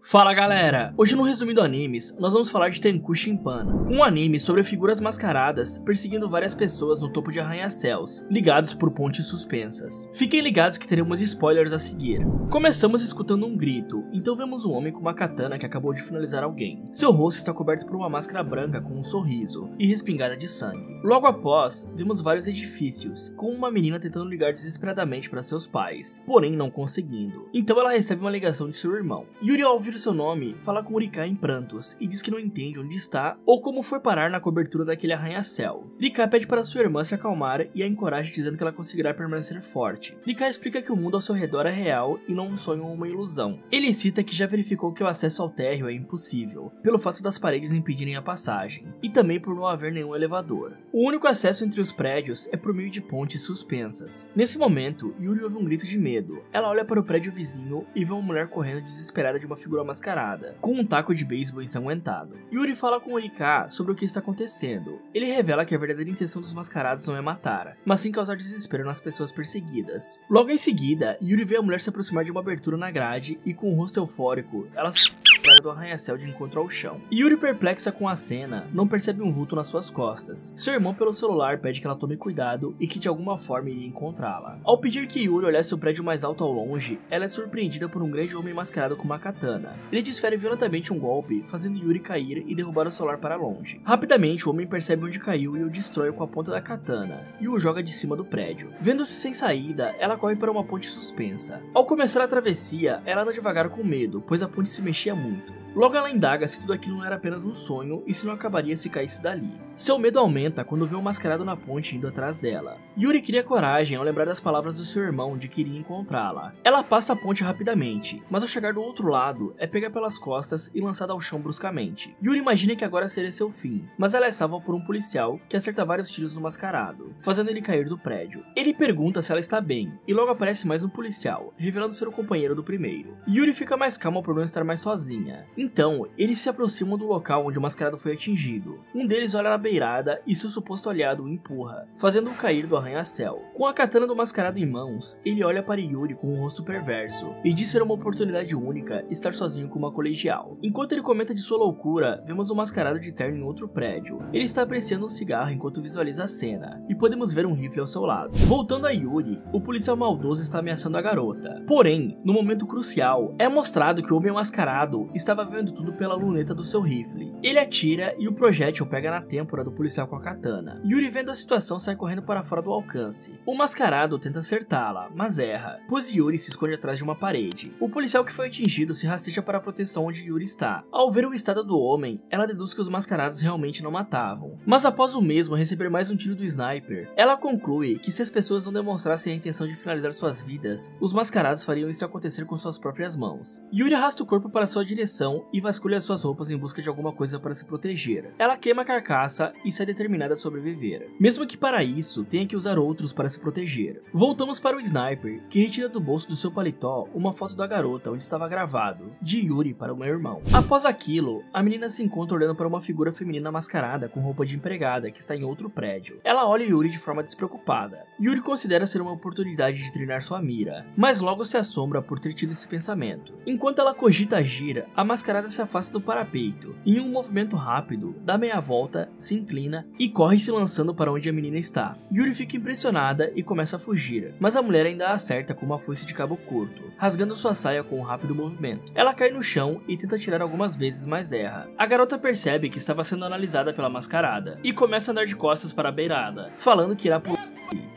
Fala galera! Hoje no Resumindo Animes, nós vamos falar de Tenku Shinpan, um anime sobre figuras mascaradas perseguindo várias pessoas no topo de arranha-céus, ligados por pontes suspensas. Fiquem ligados que teremos spoilers a seguir. Começamos escutando um grito, então vemos um homem com uma katana que acabou de finalizar alguém. Seu rosto está coberto por uma máscara branca com um sorriso e respingada de sangue. Logo após, vemos vários edifícios, com uma menina tentando ligar desesperadamente para seus pais, porém não conseguindo. Então ela recebe uma ligação de seu irmão. Yuri, ao ouvir seu nome, fala com Rika em prantos e diz que não entende onde está ou como foi parar na cobertura daquele arranha-céu. Rika pede para sua irmã se acalmar e a encoraja dizendo que ela conseguirá permanecer forte. Rika explica que o mundo ao seu redor é real e não um sonho ou uma ilusão. Ele cita que já verificou que o acesso ao térreo é impossível, pelo fato das paredes impedirem a passagem, e também por não haver nenhum elevador. O único acesso entre os prédios é por meio de pontes suspensas. Nesse momento, Yuri ouve um grito de medo. Ela olha para o prédio vizinho e vê uma mulher correndo desesperada de uma figura mascarada, com um taco de beisebol ensanguentado. Yuri fala com Rika sobre o que está acontecendo. Ele revela que a verdadeira intenção dos mascarados não é matar, mas sim causar desespero nas pessoas perseguidas. Logo em seguida, Yuri vê a mulher se aproximar de uma abertura na grade e com um rosto eufórico, ela se do arranha-céu de encontro ao chão. Yuri, perplexa com a cena, não percebe um vulto nas suas costas. Seu irmão pelo celular pede que ela tome cuidado e que de alguma forma iria encontrá-la. Ao pedir que Yuri olhasse o prédio mais alto ao longe, ela é surpreendida por um grande homem mascarado com uma katana. Ele desfere violentamente um golpe, fazendo Yuri cair e derrubar o celular para longe. Rapidamente, o homem percebe onde caiu e o destrói com a ponta da katana, e o joga de cima do prédio. Vendo-se sem saída, ela corre para uma ponte suspensa. Ao começar a travessia, ela anda devagar com medo, pois a ponte se mexia muito. Logo ela indaga se tudo aquilo não era apenas um sonho e se não acabaria se caísse dali. Seu medo aumenta quando vê um mascarado na ponte indo atrás dela. Yuri cria coragem ao lembrar das palavras do seu irmão de que iria encontrá-la. Ela passa a ponte rapidamente, mas ao chegar do outro lado, é pega pelas costas e lançada ao chão bruscamente. Yuri imagina que agora seria seu fim, mas ela é salva por um policial que acerta vários tiros no mascarado, fazendo ele cair do prédio. Ele pergunta se ela está bem, e logo aparece mais um policial, revelando ser o companheiro do primeiro. Yuri fica mais calma por não estar mais sozinha. Então, eles se aproximam do local onde o mascarado foi atingido. Um deles olha na beirada e seu suposto aliado o empurra, fazendo-o cair do arranha-céu. Com a katana do mascarado em mãos, ele olha para Yuri com um rosto perverso e diz ser uma oportunidade única estar sozinho com uma colegial. Enquanto ele comenta de sua loucura, vemos um mascarado de terno em outro prédio. Ele está apreciando um cigarro enquanto visualiza a cena, e podemos ver um rifle ao seu lado. Voltando a Yuri, o policial maldoso está ameaçando a garota. Porém, no momento crucial, é mostrado que o homem mascarado estava vendo tudo pela luneta do seu rifle. Ele atira e o projétil pega na têmpora do policial com a katana. Yuri, vendo a situação, sai correndo para fora do alcance. O mascarado tenta acertá-la, mas erra, pois Yuri se esconde atrás de uma parede. O policial que foi atingido se rasteja para a proteção onde Yuri está. Ao ver o estado do homem, ela deduz que os mascarados realmente não matavam. Mas após o mesmo receber mais um tiro do sniper, ela conclui que se as pessoas não demonstrassem a intenção de finalizar suas vidas, os mascarados fariam isso acontecer com suas próprias mãos. Yuri arrasta o corpo para sua direção e vasculha suas roupas em busca de alguma coisa para se proteger. Ela queima a carcaça e sai determinada a sobreviver, mesmo que para isso tenha que usar outros para se proteger. Voltamos para o sniper, que retira do bolso do seu paletó uma foto da garota onde estava gravado, de Yuri para o meu irmão. Após aquilo, a menina se encontra olhando para uma figura feminina mascarada com roupa de empregada que está em outro prédio. Ela olha Yuri de forma despreocupada. Yuri considera ser uma oportunidade de treinar sua mira, mas logo se assombra por ter tido esse pensamento. Enquanto ela cogita agir, a mascarada se afasta do parapeito. Em um movimento rápido, dá meia volta, se inclina e corre se lançando para onde a menina está. Yuri fica impressionada e começa a fugir, mas a mulher ainda a acerta com uma foice de cabo curto, rasgando sua saia com um rápido movimento. Ela cai no chão e tenta atirar algumas vezes, mas erra. A garota percebe que estava sendo analisada pela mascarada e começa a andar de costas para a beirada, falando que irá pular.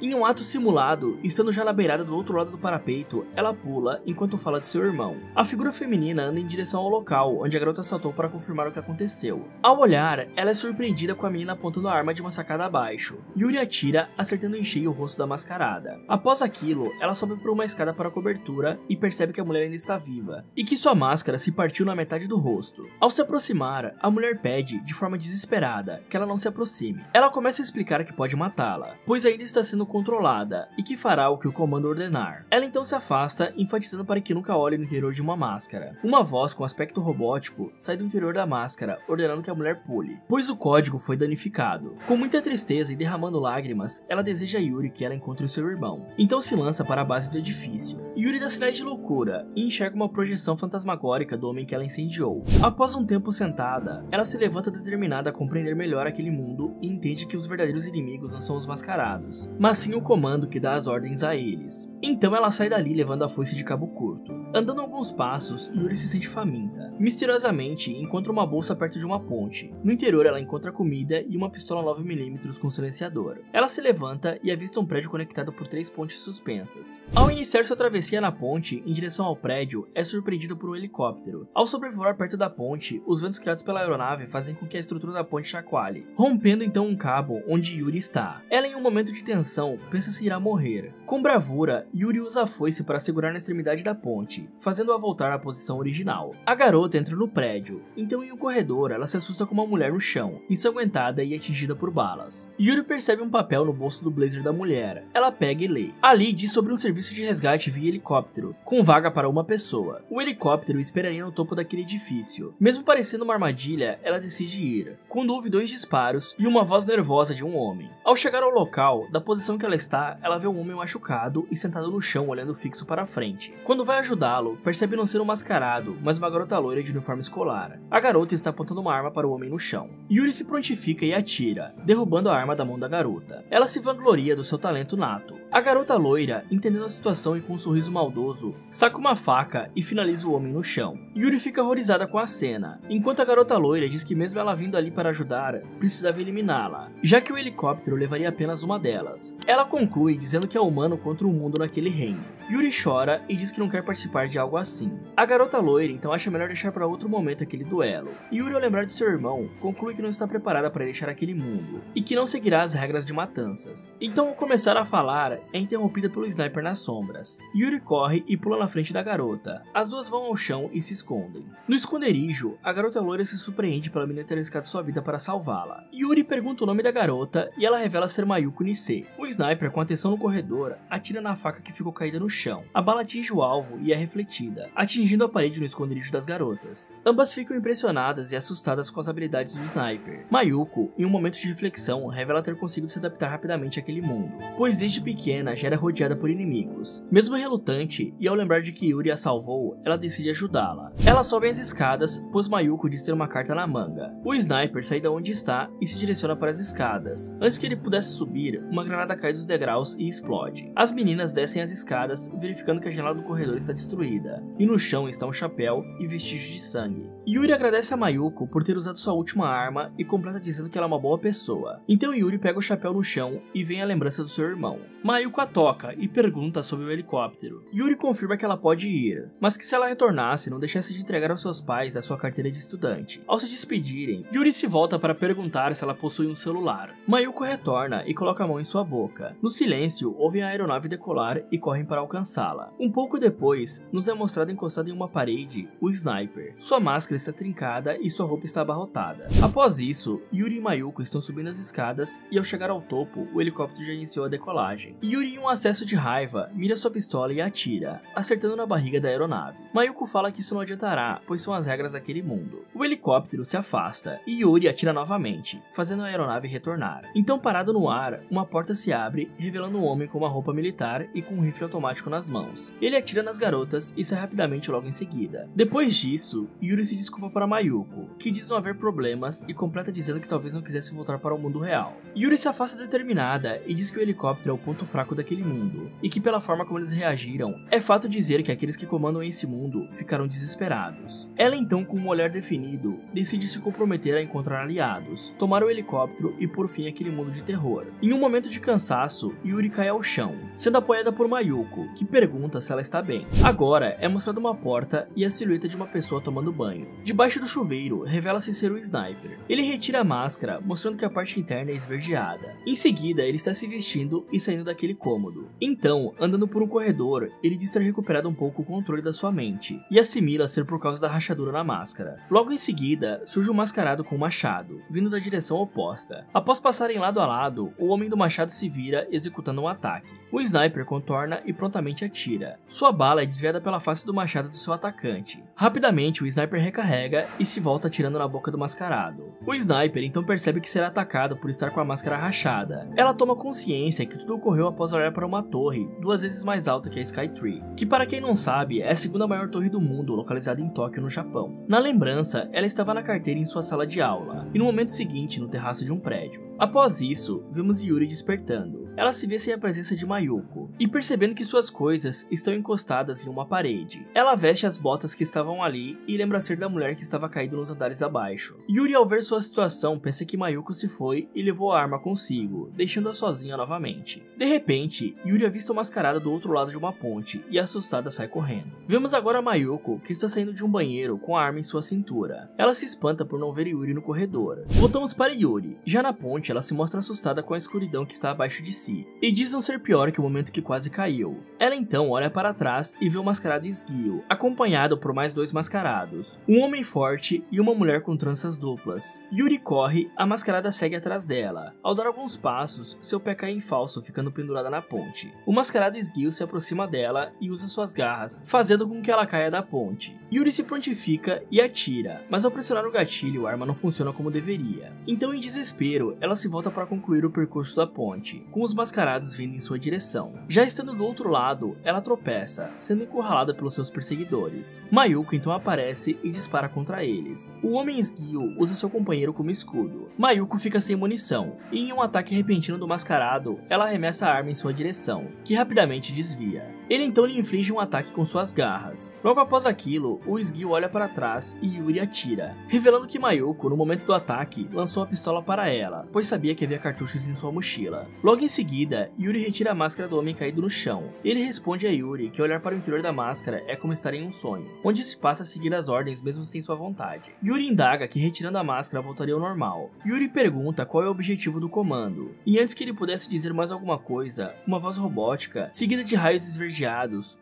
Em um ato simulado, estando já na beirada do outro lado do parapeito, ela pula enquanto fala de seu irmão. A figura feminina anda em direção ao local onde a garota saltou para confirmar o que aconteceu. Ao olhar, ela é surpreendida com a menina apontando a arma de uma sacada abaixo. Yuri atira, acertando em cheio o rosto da mascarada. Após aquilo, ela sobe por uma escada para a cobertura e percebe que a mulher ainda está viva, e que sua máscara se partiu na metade do rosto. Ao se aproximar, a mulher pede, de forma desesperada, que ela não se aproxime. Ela começa a explicar que pode matá-la, pois ainda está está sendo controlada e que fará o que o comando ordenar. Ela então se afasta, enfatizando para que nunca olhe no interior de uma máscara. Uma voz com aspecto robótico sai do interior da máscara, ordenando que a mulher pule, pois o código foi danificado. Com muita tristeza e derramando lágrimas, ela deseja a Yuri que ela encontre o seu irmão. Então se lança para a base do edifício. Yuri dá sinais de loucura e enxerga uma projeção fantasmagórica do homem que ela incendiou. Após um tempo sentada, ela se levanta determinada a compreender melhor aquele mundo e entende que os verdadeiros inimigos não são os mascarados, mas sim o comando que dá as ordens a eles. Então ela sai dali levando a foice de cabo curto. Andando alguns passos, Yuri se sente faminta. Misteriosamente, encontra uma bolsa perto de uma ponte. No interior, ela encontra comida e uma pistola 9mm com silenciador. Ela se levanta e avista um prédio conectado por 3 pontes suspensas. Ao iniciar sua travessia na ponte, em direção ao prédio, é surpreendido por um helicóptero. Ao sobrevoar perto da ponte, os ventos criados pela aeronave fazem com que a estrutura da ponte chacoalhe, rompendo então um cabo onde Yuri está. Ela, em um momento de tensão, pensa se irá morrer. Com bravura, Yuri usa a foice para segurar na extremidade da ponte, fazendo-a voltar à posição original. A garota entra no prédio, então em um corredor ela se assusta com uma mulher no chão, ensanguentada e atingida por balas. Yuri percebe um papel no bolso do blazer da mulher. Ela pega e lê. Ali diz sobre um serviço de resgate via helicóptero, com vaga para uma pessoa. O helicóptero esperaria no topo daquele edifício. Mesmo parecendo uma armadilha, ela decide ir, quando ouve 2 disparos e uma voz nervosa de um homem. Ao chegar ao local, da posição que ela está, ela vê um homem machucado e sentado no chão olhando fixo para frente. Quando vai ajudá-lo, percebe não ser um mascarado, mas uma garota loira de uniforme escolar. A garota está apontando uma arma para o homem no chão. Yuri se prontifica e atira, derrubando a arma da mão da garota. Ela se vangloria do seu talento nato. A garota loira, entendendo a situação e com um sorriso maldoso, saca uma faca e finaliza o homem no chão. Yuri fica horrorizada com a cena, enquanto a garota loira diz que mesmo ela vindo ali para ajudar, precisava eliminá-la, já que o helicóptero levaria apenas uma delas. Ela conclui dizendo que é humano contra o mundo naquele reino. Yuri chora e diz que não quer participar de algo assim. A garota loira então acha melhor deixar para outro momento aquele duelo. Yuri, ao lembrar de seu irmão, conclui que não está preparada para deixar aquele mundo, e que não seguirá as regras de matanças. Então, ao começar a falar, é interrompida pelo sniper nas sombras. Yuri corre e pula na frente da garota. As duas vão ao chão e se escondem. No esconderijo, a garota loira se surpreende pela menina ter arriscado sua vida para salvá-la. Yuri pergunta o nome da garota e ela revela ser Mayuko Nisei. O sniper, com atenção no corredor, atira na faca que ficou caída no chão. A bala atinge o alvo e é refletida, atingindo a parede no esconderijo das garotas. Ambas ficam impressionadas e assustadas com as habilidades do sniper. Mayuko, em um momento de reflexão, revela ter conseguido se adaptar rapidamente àquele mundo, pois desde pequena já era rodeada por inimigos. Mesmo relutante, e ao lembrar de que Yuri a salvou, ela decide ajudá-la. Ela sobe as escadas, pois Mayuko diz ter uma carta na manga. O sniper sai da onde está e se direciona para as escadas. Antes que ele pudesse subir, uma granada cai dos degraus e explode. As meninas descem as escadas, verificando que a janela do corredor está destruída, e no chão está um chapéu e vestígios de sangue. Yuri agradece a Mayuko por ter usado sua última arma e completa dizendo que ela é uma boa pessoa. Então Yuri pega o chapéu no chão e vem a lembrança do seu irmão. Mayuko a toca e pergunta sobre o helicóptero. Yuri confirma que ela pode ir, mas que se ela retornasse, não deixasse de entregar aos seus pais a sua carteira de estudante. Ao se despedirem, Yuri se volta para perguntar se ela possui um celular. Mayuko retorna e coloca a mão em sua boca. No silêncio, ouvem a aeronave decolar e correm para alcançá-la. Um pouco depois, nos é mostrado encostado em uma parede o sniper. Sua máscara está trincada e sua roupa está abarrotada. Após isso, Yuri e Mayuko estão subindo as escadas e ao chegar ao topo, o helicóptero já iniciou a decolagem. Yuri, em um acesso de raiva, mira sua pistola e atira, acertando na barriga da aeronave. Mayuko fala que isso não adiantará, pois são as regras daquele mundo. O helicóptero se afasta e Yuri atira novamente, fazendo a aeronave retornar. Então, parado no ar, uma porta se abre, revelando um homem com uma roupa militar e com um rifle automático nas mãos. Ele atira nas garotas e sai rapidamente logo em seguida. Depois disso, Yuri se desculpa para Mayuko, que diz não haver problemas e completa dizendo que talvez não quisesse voltar para o mundo real. Yuri se afasta determinada e diz que o helicóptero é o ponto fraco daquele mundo, e que pela forma como eles reagiram, é fato dizer que aqueles que comandam esse mundo ficaram desesperados. Ela então, com um olhar definido, decide se comprometer a encontrar aliados, tomar o helicóptero e por fim aquele mundo de terror. Em um momento de cansaço, Yuri cai ao chão, sendo apoiada por Mayuko, que pergunta se ela está bem. Agora é mostrada uma porta e a silhueta de uma pessoa tomando banho. Debaixo do chuveiro, revela-se ser o sniper. Ele retira a máscara, mostrando que a parte interna é esverdeada. Em seguida, ele está se vestindo e saindo daquele daquele cômodo. Então, andando por um corredor, ele diz ter recuperado um pouco o controle da sua mente, e assimila ser por causa da rachadura na máscara. Logo em seguida, surge um mascarado com um machado, vindo da direção oposta. Após passarem lado a lado, o homem do machado se vira, executando um ataque. O sniper contorna e prontamente atira. Sua bala é desviada pela face do machado do seu atacante. Rapidamente, o sniper recarrega e se volta atirando na boca do mascarado. O sniper então percebe que será atacado por estar com a máscara rachada. Ela toma consciência que tudo ocorreu após olhar para uma torre 2 vezes mais alta que a Skytree, que, para quem não sabe, é a segunda maior torre do mundo, localizada em Tóquio, no Japão. Na lembrança, ela estava na carteira em sua sala de aula, e no momento seguinte no terraço de um prédio. Após isso, vemos Yuri despertando. Ela se vê sem a presença de Mayuko, e percebendo que suas coisas estão encostadas em uma parede. Ela veste as botas que estavam ali e lembra ser da mulher que estava caída nos andares abaixo. Yuri, ao ver sua situação, pensa que Mayuko se foi e levou a arma consigo, deixando-a sozinha novamente. De repente, Yuri avista o mascarado do outro lado de uma ponte e, assustada, sai correndo. Vemos agora Mayuko, que está saindo de um banheiro com a arma em sua cintura. Ela se espanta por não ver Yuri no corredor. Voltamos para Yuri. Já na ponte, ela se mostra assustada com a escuridão que está abaixo de si, e diz não ser pior que o momento que quase caiu. Ela então olha para trás e vê o mascarado esguio, acompanhado por mais 2 mascarados, um homem forte e uma mulher com tranças duplas. Yuri corre, a mascarada segue atrás dela. Ao dar alguns passos, seu pé cai em falso, ficando pendurada na ponte. O mascarado esguio se aproxima dela e usa suas garras, fazendo com que ela caia da ponte. Yuri se prontifica e atira, mas ao pressionar o gatilho, a arma não funciona como deveria. Então, em desespero, ela se volta para concluir o percurso da ponte, com os mascarados vindo em sua direção. Já estando do outro lado, ela tropeça, sendo encurralada pelos seus perseguidores. Mayuko então aparece e dispara contra eles. O homem esguio usa seu companheiro como escudo. Mayuko fica sem munição, e em um ataque repentino do mascarado, ela arremessa a arma em sua direção, que rapidamente desvia. Ele então lhe inflige um ataque com suas garras. Logo após aquilo, o esguio olha para trás e Yuri atira, revelando que Mayuko, no momento do ataque, lançou a pistola para ela, pois sabia que havia cartuchos em sua mochila. Logo em seguida, Yuri retira a máscara do homem caído no chão. Ele responde a Yuri que olhar para o interior da máscara é como estar em um sonho, onde se passa a seguir as ordens mesmo sem sua vontade. Yuri indaga que retirando a máscara voltaria ao normal. Yuri pergunta qual é o objetivo do comando, e antes que ele pudesse dizer mais alguma coisa, uma voz robótica, seguida de raios esverdeados,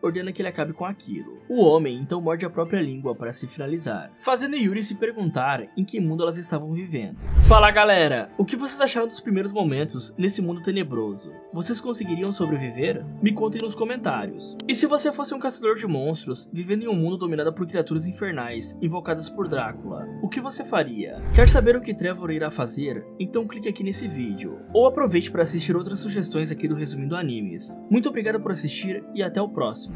ordena que ele acabe com aquilo. O homem então morde a própria língua para se finalizar, fazendo Yuri se perguntar em que mundo elas estavam vivendo. Fala galera, o que vocês acharam dos primeiros momentos nesse mundo tenebroso? Vocês conseguiriam sobreviver? Me contem nos comentários. E se você fosse um caçador de monstros, vivendo em um mundo dominado por criaturas infernais, invocadas por Drácula, o que você faria? Quer saber o que Trevor irá fazer? Então clique aqui nesse vídeo, ou aproveite para assistir outras sugestões aqui do Resumindo Animes. Muito obrigado por assistir e até o próximo.